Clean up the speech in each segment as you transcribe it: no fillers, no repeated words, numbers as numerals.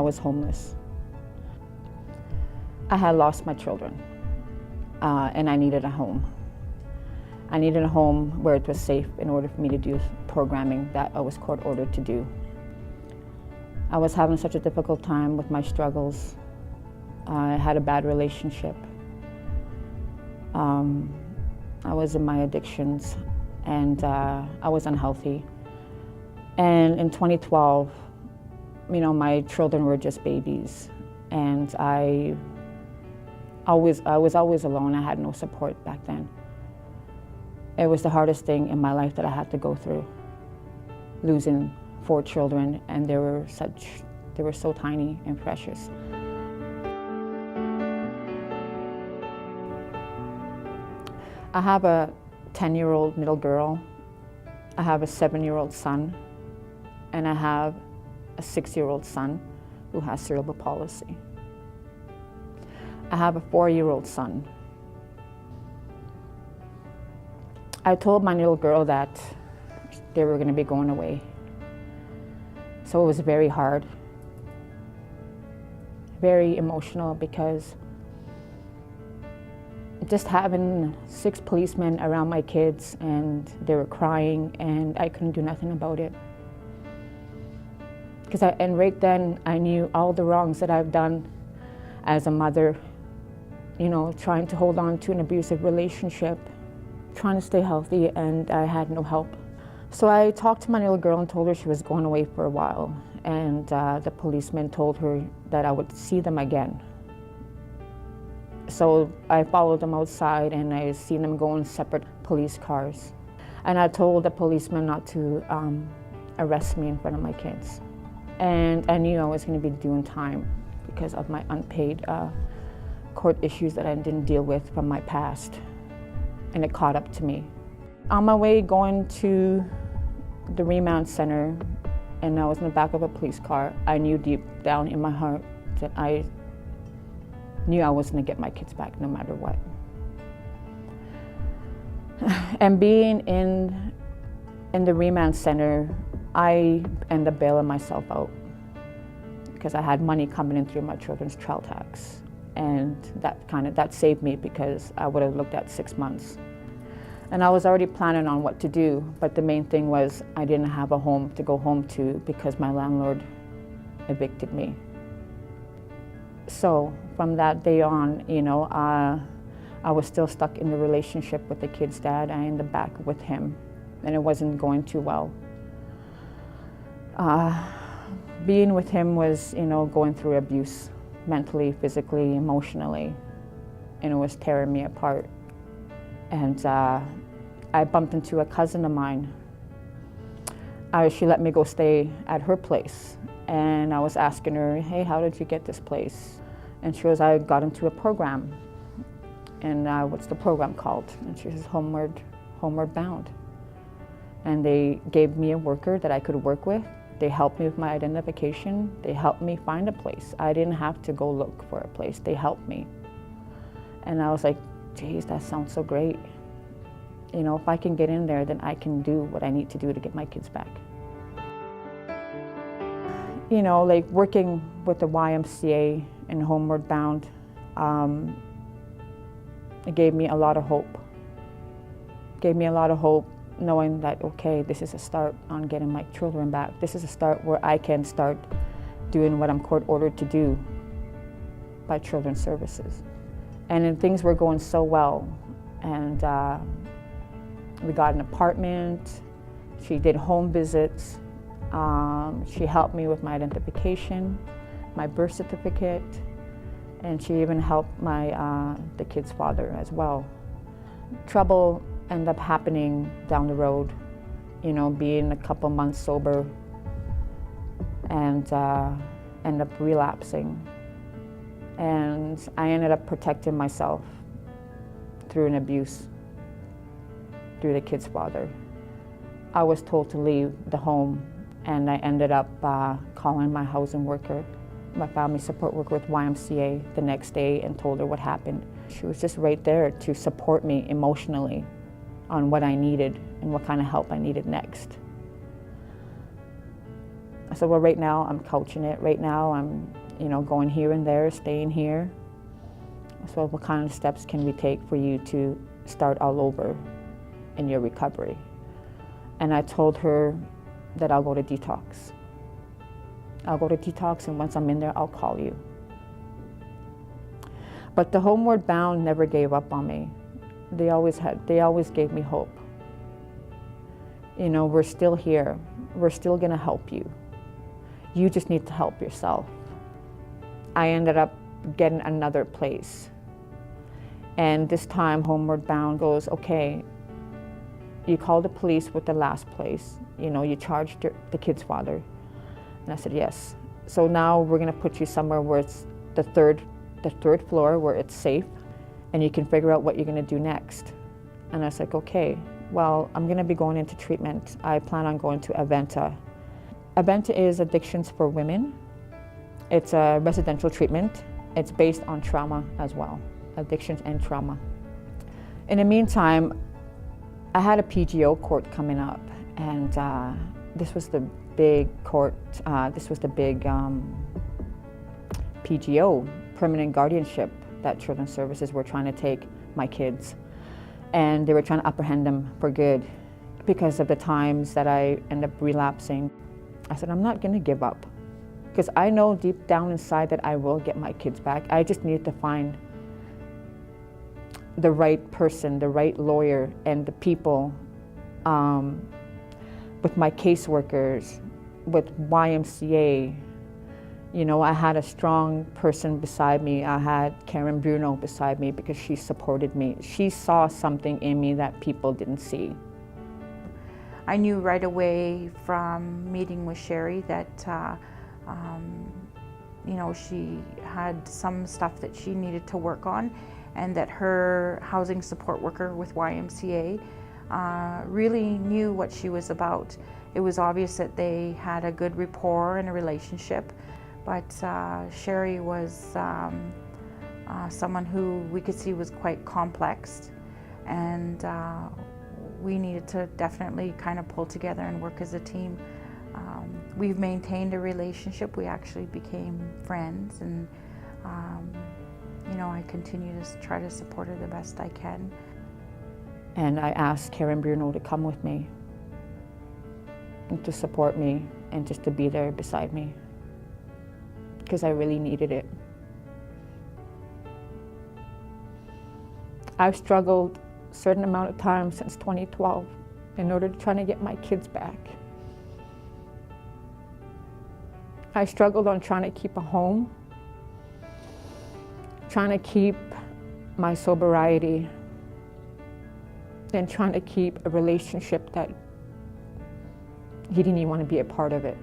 I was homeless. I had lost my children, and I needed a home. I needed a home where it was safe in order for me to do programming that I was court ordered to do. I was having such a difficult time with my struggles. I had a bad relationship. I was in my addictions, and I was unhealthy. And in 2012, my children were just babies, and I was always alone. I had no support back then. It was the hardest thing in my life that I had to go through, losing 4 children, and they were so tiny and precious. I have a 10-year-old middle girl, I have a 7-year-old son, and I have a 6-year-old son who has cerebral palsy. I have a 4-year-old son. I told my little girl that they were going to be going away. So it was very hard, very emotional, because just having 6 policemen around my kids, and they were crying, and I couldn't do nothing about it. And right then I knew all the wrongs that I've done as a mother, trying to hold on to an abusive relationship, trying to stay healthy, and I had no help. So I talked to my little girl and told her she was going away for a while, and the policeman told her that I would see them again. So I followed them outside, and I seen them go in separate police cars. And I told the policeman not to arrest me in front of my kids. And I knew I was going to be doing time because of my unpaid court issues that I didn't deal with from my past. And it caught up to me. On my way going to the remand center, and I was in the back of a police car, I knew deep down in my heart that I knew I was going to get my kids back no matter what. And being in the remand center, I ended up bailing myself out because I had money coming in through my children's child tax. And that saved me, because I would have looked at 6 months. And I was already planning on what to do, but the main thing was I didn't have a home to go home to because my landlord evicted me. So from that day on, I was still stuck in the relationship with the kid's dad. I ended back with him, and it wasn't going too well. Being with him was, going through abuse, mentally, physically, emotionally, and it was tearing me apart. And I bumped into a cousin of mine. She let me go stay at her place, and I was asking her, hey, how did you get this place? And she goes, I got into a program. And what's the program called? And she says, Homeward Bound. And they gave me a worker that I could work with. They helped me with my identification. They helped me find a place. I didn't have to go look for a place. They helped me. And I was like, geez, that sounds so great. If I can get in there, then I can do what I need to do to get my kids back. Like working with the YMCA and Homeward Bound, it gave me a lot of hope. Knowing that, okay, this is a start on getting my children back. This is a start where I can start doing what I'm court ordered to do by Children's Services. And then things were going so well. And we got an apartment. She did home visits. She helped me with my identification, my birth certificate, and she even helped the kid's father as well. Trouble ended up happening down the road, being a couple months sober, and ended up relapsing. And I ended up protecting myself through an abuse, through the kid's father. I was told to leave the home, and I ended up calling my housing worker, my family support worker with YMCA the next day, and told her what happened. She was just right there to support me emotionally on what I needed and what kind of help I needed next. I said, well, right now I'm couching it. Right now I'm, going here and there, staying here. So what kind of steps can we take for you to start all over in your recovery? And I told her that I'll go to detox. I'll go to detox, and once I'm in there, I'll call you. But the Homeward Bound never gave up on me. They always gave me hope. We're still here. We're still gonna help you. You just need to help yourself. I ended up getting another place. And this time, Homeward Bound goes, okay, you called the police with the last place. You charged the kid's father. And I said, yes. So now we're gonna put you somewhere where it's the third floor, where it's safe, and you can figure out what you're gonna do next. And I was like, okay, well, I'm gonna be going into treatment. I plan on going to Aventa. Aventa is Addictions for Women. It's a residential treatment. It's based on trauma as well, addictions and trauma. In the meantime, I had a PGO court coming up, and this was the big court, this was the big PGO, permanent guardianship, that Children's Services were trying to take my kids. And they were trying to apprehend them for good because of the times that I ended up relapsing. I said, I'm not gonna give up, because I know deep down inside that I will get my kids back. I just need to find the right person, the right lawyer, and the people with my caseworkers, with YMCA. I had a strong person beside me. I had Karen Bruno beside me because she supported me. She saw something in me that people didn't see. I knew right away from meeting with Sherry that she had some stuff that she needed to work on, and that her housing support worker with YMCA really knew what she was about. It was obvious that they had a good rapport and a relationship, but Sherry was someone who we could see was quite complex, and we needed to definitely kind of pull together and work as a team. We've maintained a relationship. We actually became friends, and I continue to try to support her the best I can. And I asked Karen Bruno to come with me, and to support me, and just to be there beside me, because I really needed it. I've struggled a certain amount of time since 2012 in order to try to get my kids back. I struggled on trying to keep a home, trying to keep my sobriety, and trying to keep a relationship that he didn't even want to be a part of it.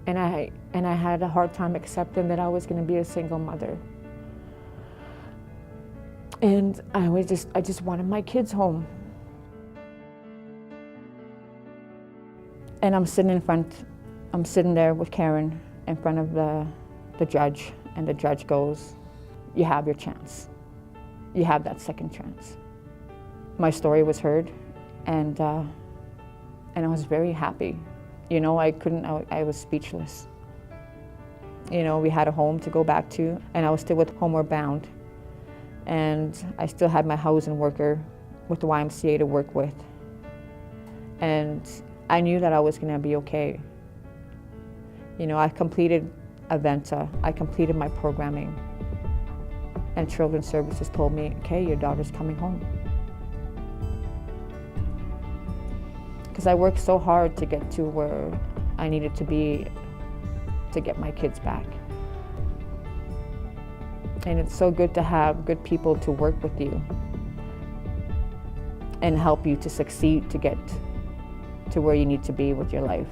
And I had a hard time accepting that I was going to be a single mother. And I just wanted my kids home. And I'm sitting there with Karen in front of the judge, and the judge goes, you have your chance. You have that second chance. My story was heard, and I was very happy. I was speechless. We had a home to go back to, and I was still with Homeward Bound. And I still had my housing worker with the YMCA to work with. And I knew that I was gonna be okay. I completed Aventa, I completed my programming. And Children's Services told me, okay, your daughter's coming home. Because I worked so hard to get to where I needed to be to get my kids back. And it's so good to have good people to work with you and help you to succeed to get to where you need to be with your life.